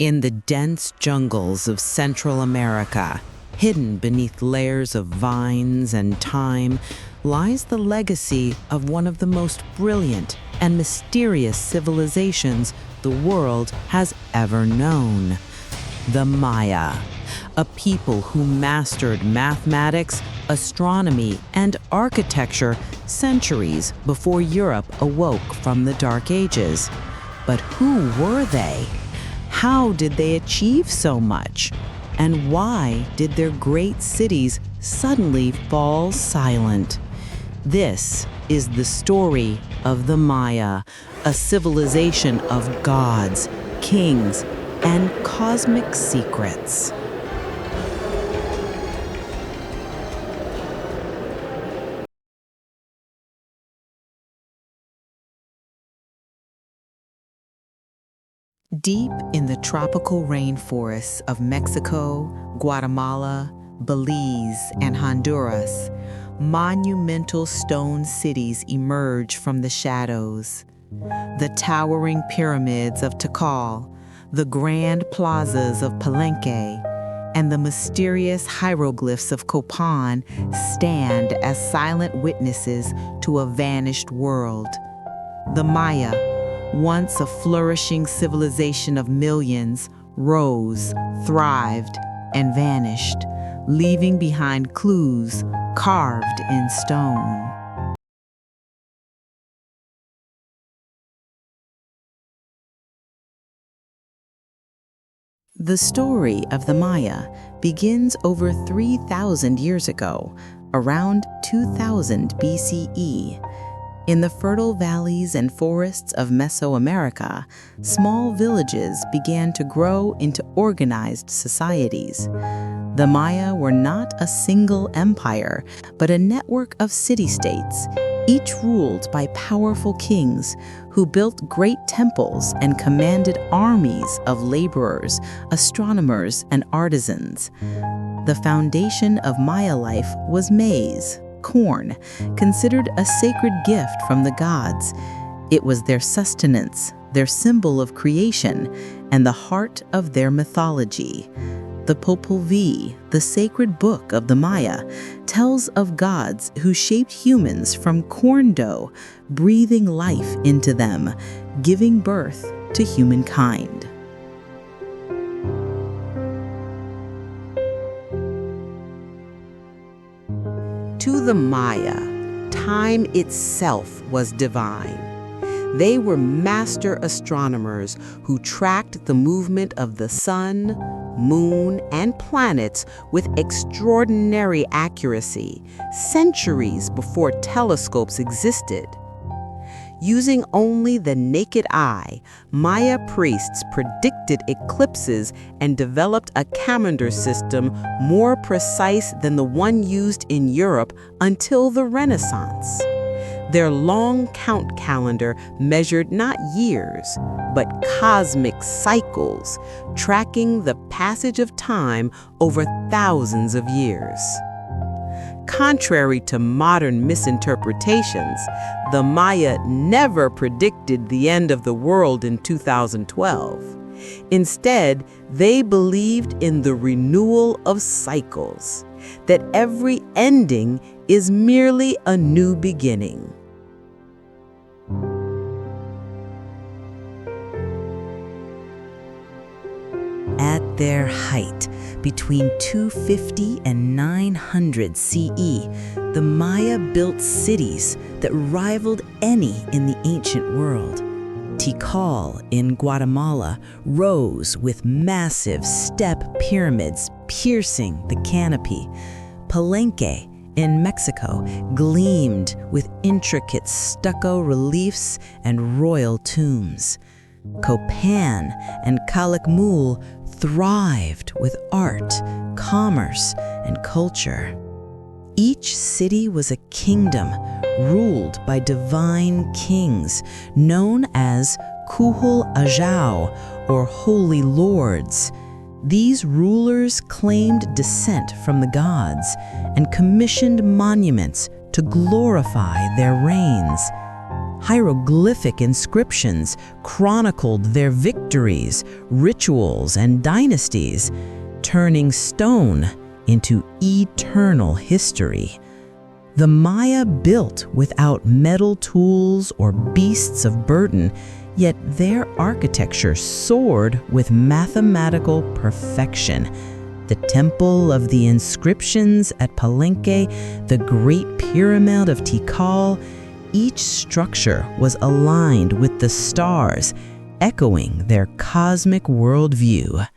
In the dense jungles of Central America, hidden beneath layers of vines and thyme, lies the legacy of one of the most brilliant and mysterious civilizations the world has ever known. The Maya, a people who mastered mathematics, astronomy, and architecture centuries before Europe awoke from the Dark Ages. But who were they? How did they achieve so much? And why did their great cities suddenly fall silent? This is the story of the Maya, a civilization of gods, kings, and cosmic secrets. Deep in the tropical rainforests of Mexico, Guatemala, Belize, and Honduras, monumental stone cities emerge from the shadows. The towering pyramids of Tikal, the grand plazas of Palenque, and the mysterious hieroglyphs of Copan stand as silent witnesses to a vanished world. The Maya, once a flourishing civilization of millions, rose, thrived, and vanished, leaving behind clues carved in stone. The story of the Maya begins over 3,000 years ago, around 2000 BCE. In the fertile valleys and forests of Mesoamerica, small villages began to grow into organized societies. The Maya were not a single empire, but a network of city-states, each ruled by powerful kings who built great temples and commanded armies of laborers, astronomers, and artisans. The foundation of Maya life was maize, corn, considered a sacred gift from the gods. It was their sustenance, their symbol of creation, and the heart of their mythology. The Popol Vuh, the sacred book of the Maya, tells of gods who shaped humans from corn dough, breathing life into them, giving birth to humankind. To the Maya, time itself was divine. They were master astronomers who tracked the movement of the sun, moon, and planets with extraordinary accuracy, centuries before telescopes existed. Using only the naked eye, Maya priests predicted eclipses and developed a calendar system more precise than the one used in Europe until the Renaissance. Their long count calendar measured not years, but cosmic cycles, tracking the passage of time over thousands of years. Contrary to modern misinterpretations, the Maya never predicted the end of the world in 2012. Instead, they believed in the renewal of cycles, that every ending is merely a new beginning. At their height, between 250 and 900 CE, the Maya built cities that rivaled any in the ancient world. Tikal in Guatemala rose with massive step pyramids piercing the canopy. Palenque in Mexico gleamed with intricate stucco reliefs and royal tombs. Copan and Calakmul thrived with art, commerce, and culture. Each city was a kingdom ruled by divine kings known as Kuhul Ajau, or Holy Lords. These rulers claimed descent from the gods and commissioned monuments to glorify their reigns. Hieroglyphic inscriptions chronicled their victories, rituals, and dynasties, turning stone into eternal history. The Maya built without metal tools or beasts of burden, yet their architecture soared with mathematical perfection. The Temple of the Inscriptions at Palenque, the Great Pyramid of Tikal, each structure was aligned with the stars, echoing their cosmic worldview.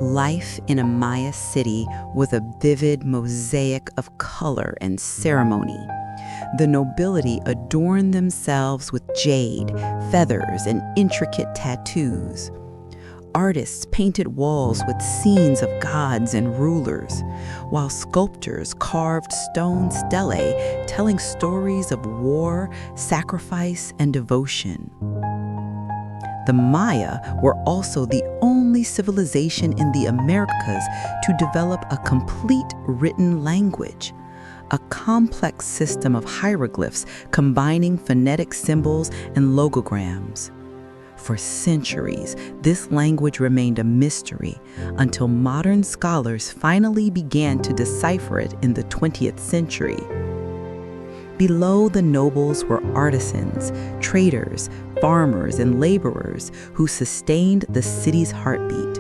Life in a Maya city was a vivid mosaic of color and ceremony. The nobility adorned themselves with jade, feathers, and intricate tattoos. Artists painted walls with scenes of gods and rulers, while sculptors carved stone stelae telling stories of war, sacrifice, and devotion. The Maya were also the only civilization in the Americas to develop a complete written language, a complex system of hieroglyphs combining phonetic symbols and logograms. For centuries, this language remained a mystery until modern scholars finally began to decipher it in the 20th century. Below the nobles were artisans, traders, farmers, and laborers who sustained the city's heartbeat.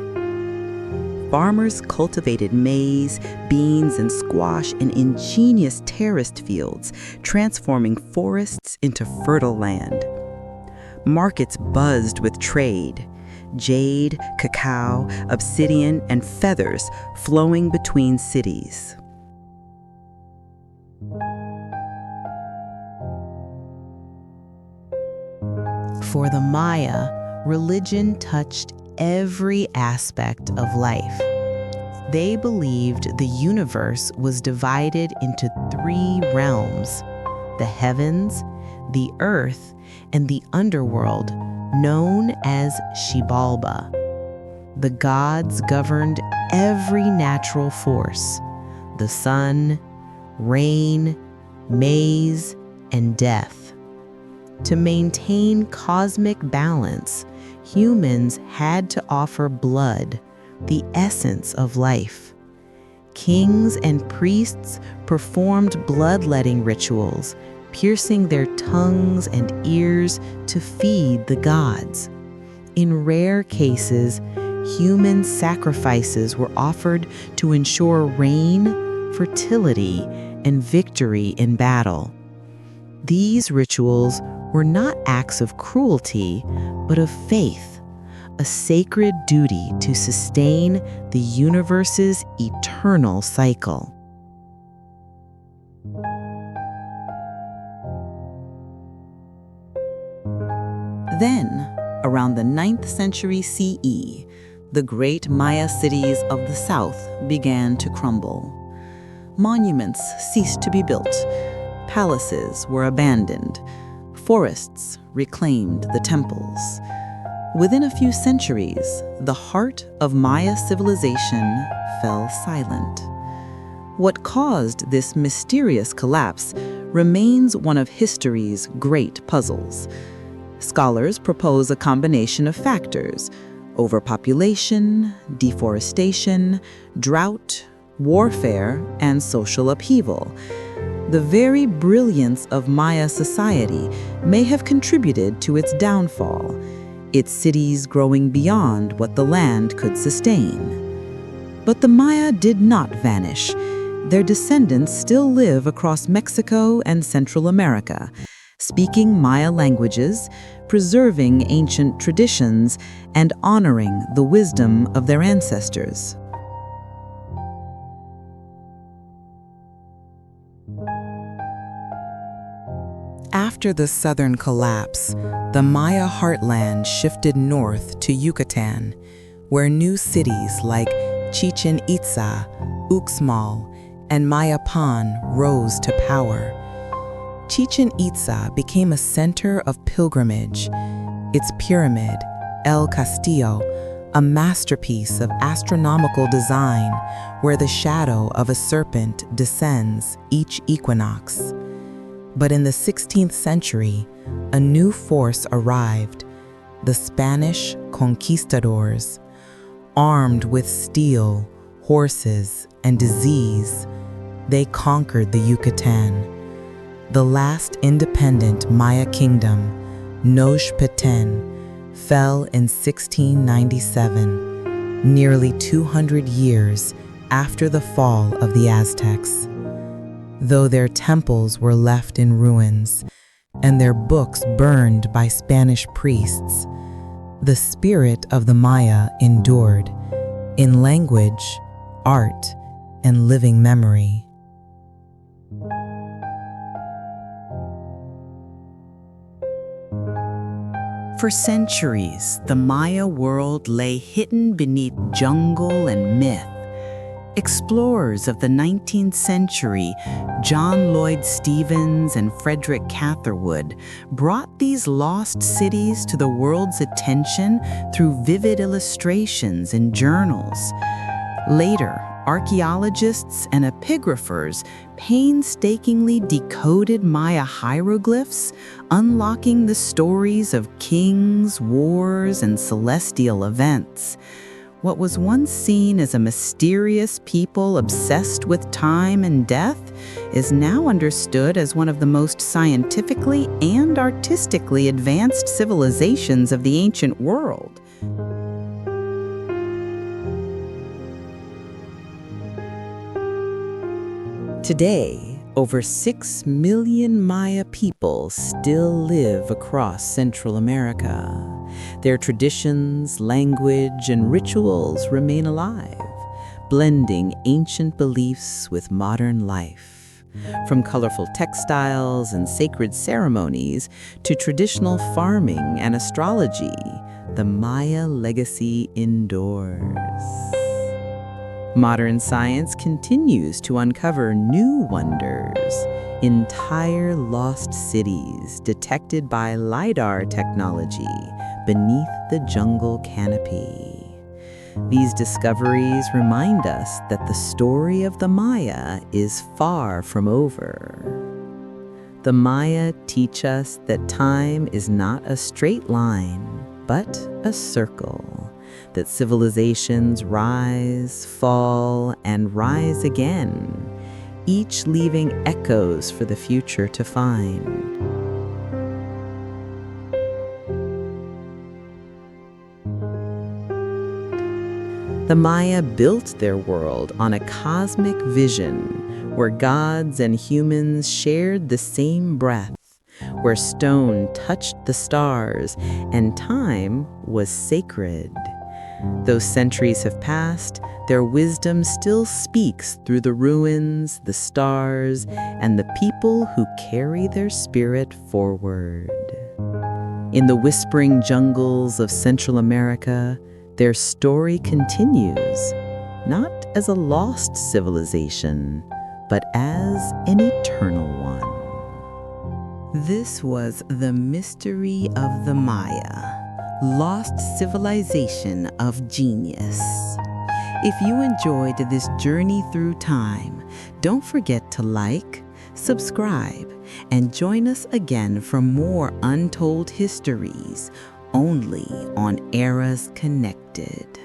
Farmers cultivated maize, beans, and squash in ingenious terraced fields, transforming forests into fertile land. Markets buzzed with trade, jade, cacao, obsidian, and feathers flowing between cities. For the Maya, religion touched every aspect of life. They believed the universe was divided into 3 realms: the heavens, the earth, and the underworld, known as Xibalba. The gods governed every natural force: the sun, rain, maize, and death. To maintain cosmic balance, humans had to offer blood, the essence of life. Kings and priests performed bloodletting rituals, piercing their tongues and ears to feed the gods. In rare cases, human sacrifices were offered to ensure rain, fertility, and victory in battle. These rituals were not acts of cruelty, but of faith, a sacred duty to sustain the universe's eternal cycle. Then, around the 9th century CE, the great Maya cities of the south began to crumble. Monuments ceased to be built, palaces were abandoned, forests reclaimed the temples. Within a few centuries, the heart of Maya civilization fell silent. What caused this mysterious collapse remains one of history's great puzzles. Scholars propose a combination of factors: overpopulation, deforestation, drought, warfare, and social upheaval. The very brilliance of Maya society may have contributed to its downfall, its cities growing beyond what the land could sustain. But the Maya did not vanish. Their descendants still live across Mexico and Central America, speaking Maya languages, preserving ancient traditions, and honoring the wisdom of their ancestors. After the southern collapse, the Maya heartland shifted north to Yucatan, where new cities like Chichen Itza, Uxmal, and Mayapan rose to power. Chichen Itza became a center of pilgrimage. Its pyramid, El Castillo, a masterpiece of astronomical design where the shadow of a serpent descends each equinox. But in the 16th century, a new force arrived, the Spanish conquistadors. Armed with steel, horses, and disease, they conquered the Yucatan. The last independent Maya kingdom, Tenochtitlan, fell in 1697, nearly 200 years after the fall of the Aztecs. Though their temples were left in ruins and their books burned by Spanish priests, the spirit of the Maya endured in language, art, and living memory. For centuries, the Maya world lay hidden beneath jungle and myth. Explorers of the 19th century, John Lloyd Stephens and Frederick Catherwood, brought these lost cities to the world's attention through vivid illustrations and journals. Later, archaeologists and epigraphers painstakingly decoded Maya hieroglyphs, unlocking the stories of kings, wars, and celestial events. What was once seen as a mysterious people obsessed with time and death is now understood as one of the most scientifically and artistically advanced civilizations of the ancient world. Today, over 6 million Maya people still live across Central America. Their traditions, language, and rituals remain alive, blending ancient beliefs with modern life. From colorful textiles and sacred ceremonies to traditional farming and astrology, the Maya legacy endures. Modern science continues to uncover new wonders. Entire lost cities detected by LiDAR technology beneath the jungle canopy. These discoveries remind us that the story of the Maya is far from over. The Maya teach us that time is not a straight line, but a circle. That civilizations rise, fall, and rise again, each leaving echoes for the future to find. The Maya built their world on a cosmic vision where gods and humans shared the same breath, where stone touched the stars and time was sacred. Though centuries have passed, their wisdom still speaks through the ruins, the stars, and the people who carry their spirit forward. In the whispering jungles of Central America, their story continues, not as a lost civilization, but as an eternal one. This was The Mystery of the Maya, Lost Civilization of Genius. If you enjoyed this journey through time, don't forget to like, subscribe, and join us again for more untold histories only on Eras Connected.